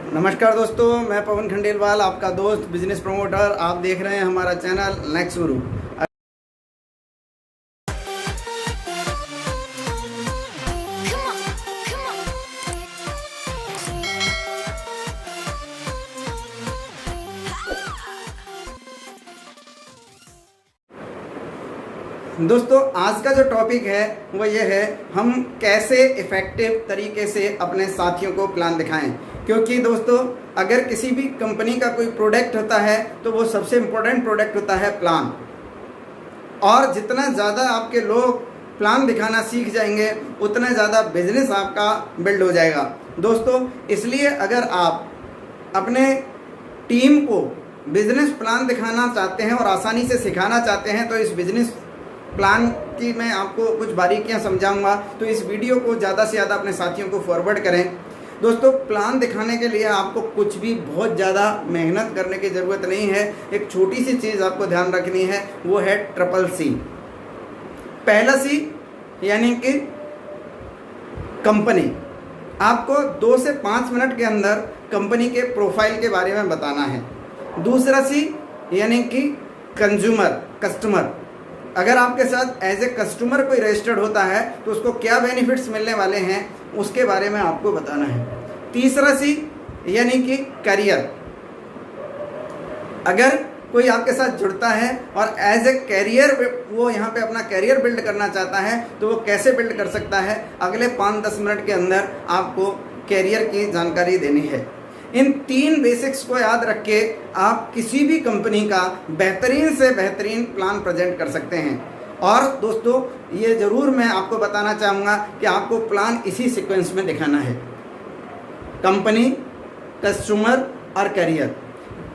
नमस्कार दोस्तों, मैं पवन खंडेलवाल, आपका दोस्त बिजनेस प्रमोटर। आप देख रहे हैं हमारा चैनल नेक्स्ट गुरु। दोस्तों, आज का जो टॉपिक है वो ये है, हम कैसे इफ़ेक्टिव तरीके से अपने साथियों को प्लान दिखाएं। क्योंकि दोस्तों, अगर किसी भी कंपनी का कोई प्रोडक्ट होता है तो वो सबसे इम्पोर्टेंट प्रोडक्ट होता है प्लान। और जितना ज़्यादा आपके लोग प्लान दिखाना सीख जाएंगे उतना ज़्यादा बिजनेस आपका बिल्ड हो जाएगा। दोस्तों, इसलिए अगर आप अपने टीम को बिजनेस प्लान दिखाना चाहते हैं और आसानी से सिखाना चाहते हैं तो इस बिजनेस प्लान की मैं आपको कुछ बारीकियां समझाऊंगा। तो इस वीडियो को ज़्यादा से ज़्यादा अपने साथियों को फॉरवर्ड करें। दोस्तों, प्लान दिखाने के लिए आपको कुछ भी बहुत ज़्यादा मेहनत करने की ज़रूरत नहीं है। एक छोटी सी चीज़ आपको ध्यान रखनी है, वो है CCC। पहला C यानी कि कंपनी। आपको 2 से 5 मिनट के अंदर कंपनी के प्रोफाइल के बारे में बताना है। दूसरा C यानी कि कंज्यूमर, कस्टमर। अगर आपके साथ एज ए कस्टमर कोई रजिस्टर्ड होता है तो उसको क्या बेनिफिट्स मिलने वाले हैं उसके बारे में आपको बताना है। तीसरा C यानी कि करियर। अगर कोई आपके साथ जुड़ता है और एज ए कैरियर वो यहाँ पे अपना कैरियर बिल्ड करना चाहता है तो वो कैसे बिल्ड कर सकता है, अगले 5-10 मिनट के अंदर आपको कैरियर की जानकारी देनी है। इन 3 बेसिक्स को याद रख के आप किसी भी कंपनी का बेहतरीन से बेहतरीन प्लान प्रेजेंट कर सकते हैं। और दोस्तों, ये ज़रूर मैं आपको बताना चाहूँगा कि आपको प्लान इसी सीक्वेंस में दिखाना है, कंपनी, कस्टमर और करियर।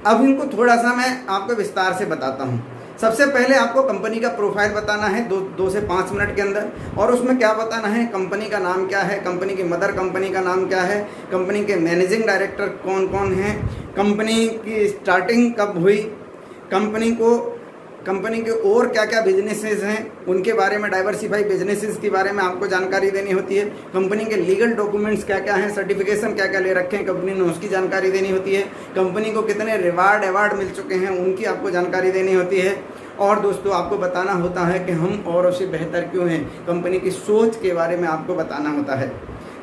अब इनको थोड़ा सा मैं आपको विस्तार से बताता हूँ। सबसे पहले आपको कंपनी का प्रोफाइल बताना है 2 से 5 मिनट के अंदर। और उसमें क्या बताना है, कंपनी का नाम क्या है, कंपनी की मदर कंपनी का नाम क्या है, कंपनी के मैनेजिंग डायरेक्टर कौन कौन हैं, कंपनी की स्टार्टिंग कब हुई, कंपनी के और क्या क्या बिजनेसेस हैं उनके बारे में, डाइवर्सिफाई बिजनेसेस के बारे में आपको जानकारी देनी होती है। कंपनी के लीगल डॉक्यूमेंट्स क्या क्या हैं, सर्टिफिकेशन क्या क्या ले रखे हैं कंपनी ने, उसकी जानकारी देनी होती है। कंपनी को कितने रिवार्ड अवार्ड मिल चुके हैं उनकी आपको जानकारी देनी होती है। और दोस्तों, आपको बताना होता है कि हम औरों से बेहतर क्यों हैं, कंपनी की सोच के बारे में आपको बताना होता है।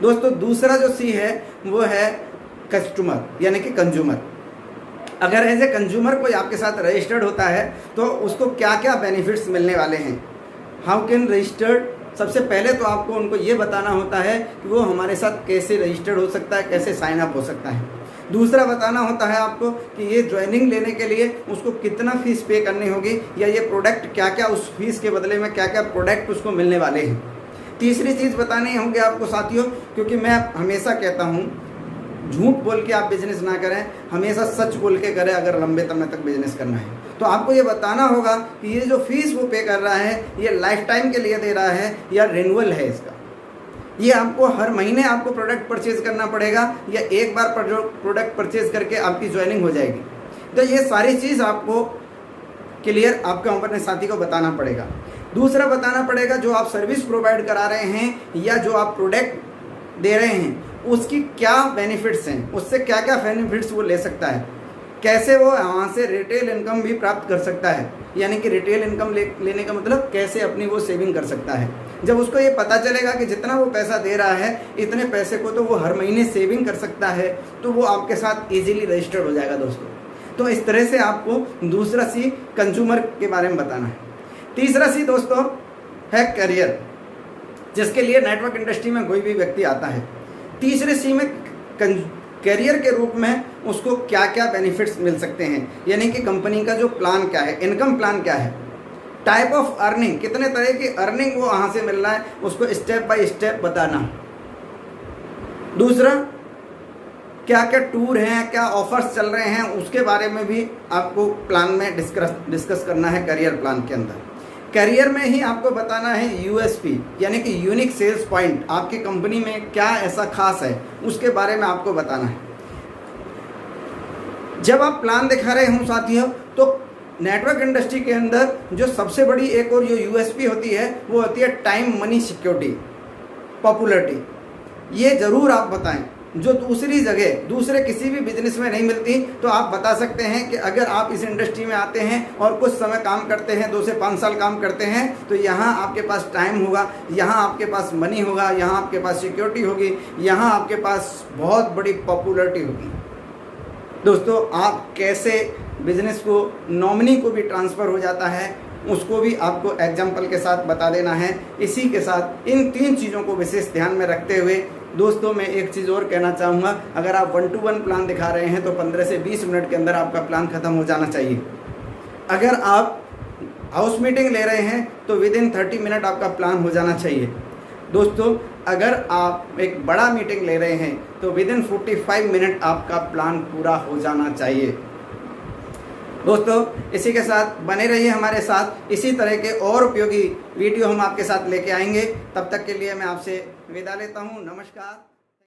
दोस्तों, दूसरा जो C है वो है कस्टमर यानी कि कंज्यूमर। अगर एज ए कंज्यूमर कोई आपके साथ रजिस्टर्ड होता है तो उसको क्या क्या बेनिफिट्स मिलने वाले हैं, हाउ कैन रजिस्टर्ड। सबसे पहले तो आपको उनको ये बताना होता है कि वो हमारे साथ कैसे रजिस्टर्ड हो सकता है, कैसे साइन अप हो सकता है। दूसरा बताना होता है आपको कि ये ज्वाइनिंग लेने के लिए उसको कितना फीस पे करनी होगी, या ये प्रोडक्ट क्या क्या, उस फीस के बदले में क्या क्या प्रोडक्ट उसको मिलने वाले हैं। तीसरी चीज़ बतानी होगी आपको साथियों, क्योंकि मैं हमेशा कहता हूँ झूठ बोल के आप बिजनेस ना करें, हमेशा सच बोल के करें अगर लंबे समय तक बिजनेस करना है। तो आपको ये बताना होगा कि ये जो फीस वो पे कर रहा है ये लाइफ टाइम के लिए दे रहा है या रिन्यूअल है इसका। ये आपको हर महीने आपको प्रोडक्ट परचेज करना पड़ेगा या एक बार प्रोडक्ट परचेज करके आपकी ज्वाइनिंग हो जाएगी। तो ये सारी चीज़ आपको क्लियर आपके अपने साथी को बताना पड़ेगा। दूसरा बताना पड़ेगा जो आप सर्विस प्रोवाइड करा रहे हैं या जो आप प्रोडक्ट दे रहे हैं उसकी क्या बेनिफिट्स हैं, उससे क्या क्या बेनिफिट्स वो ले सकता है, कैसे वो वहाँ से रिटेल इनकम भी प्राप्त कर सकता है। यानी कि रिटेल इनकम लेने का मतलब कैसे अपनी वो सेविंग कर सकता है। जब उसको ये पता चलेगा कि जितना वो पैसा दे रहा है इतने पैसे को तो वो हर महीने सेविंग कर सकता है तो वो आपके साथ ईजिली रजिस्टर्ड हो जाएगा दोस्तों। तो इस तरह से आपको दूसरा C कंज्यूमर के बारे में बताना है। तीसरा C दोस्तों है करियर, जिसके लिए नेटवर्क इंडस्ट्री में कोई भी व्यक्ति आता है। तीसरे C में कैरियर के रूप में उसको क्या क्या बेनिफिट्स मिल सकते हैं, यानी कि कंपनी का जो प्लान क्या है, इनकम प्लान क्या है, टाइप ऑफ अर्निंग, कितने तरह की अर्निंग वो वहाँ से मिल रहा है उसको स्टेप बाय स्टेप बताना। दूसरा, क्या क्या टूर हैं, क्या ऑफर्स चल रहे हैं उसके बारे में भी आपको प्लान में डिस्कस करना है। करियर प्लान के अंदर करियर में ही आपको बताना है USP यानी कि यूनिक सेल्स पॉइंट, आपकी कंपनी में क्या ऐसा खास है उसके बारे में आपको बताना है। जब आप प्लान दिखा रहे हों साथियों तो नेटवर्क इंडस्ट्री के अंदर जो सबसे बड़ी एक और जो USP होती है वो होती है टाइम, मनी, सिक्योरिटी, पॉपुलरिटी। ये ज़रूर आप बताएं जो दूसरी जगह दूसरे किसी भी बिजनेस में नहीं मिलती। तो आप बता सकते हैं कि अगर आप इस इंडस्ट्री में आते हैं और कुछ समय काम करते हैं, 2 से 5 साल काम करते हैं, तो यहाँ आपके पास टाइम होगा, यहाँ आपके पास मनी होगा, यहाँ आपके पास सिक्योरिटी होगी, यहाँ आपके पास बहुत बड़ी पॉपुलरिटी होगी। दोस्तों, आप कैसे बिजनेस को नॉमिनी को भी ट्रांसफ़र हो जाता है, उसको भी आपको एग्जाम्पल के साथ बता देना है। इसी के साथ इन 3 चीज़ों को विशेष ध्यान में रखते हुए दोस्तों मैं एक चीज़ और कहना चाहूँगा, अगर आप 1-to-1 प्लान दिखा रहे हैं तो 15 से 20 मिनट के अंदर आपका प्लान ख़त्म हो जाना चाहिए। अगर आप हाउस मीटिंग ले रहे हैं तो विदिन 30 मिनट आपका प्लान हो जाना चाहिए। दोस्तों, अगर आप एक बड़ा मीटिंग ले रहे हैं तो विदिन 45 मिनट आपका प्लान पूरा हो जाना चाहिए। दोस्तों, इसी के साथ बने रहिए हमारे साथ, इसी तरह के और उपयोगी वीडियो हम आपके साथ लेके आएंगे। तब तक के लिए मैं आपसे विदा लेता हूँ। नमस्कार।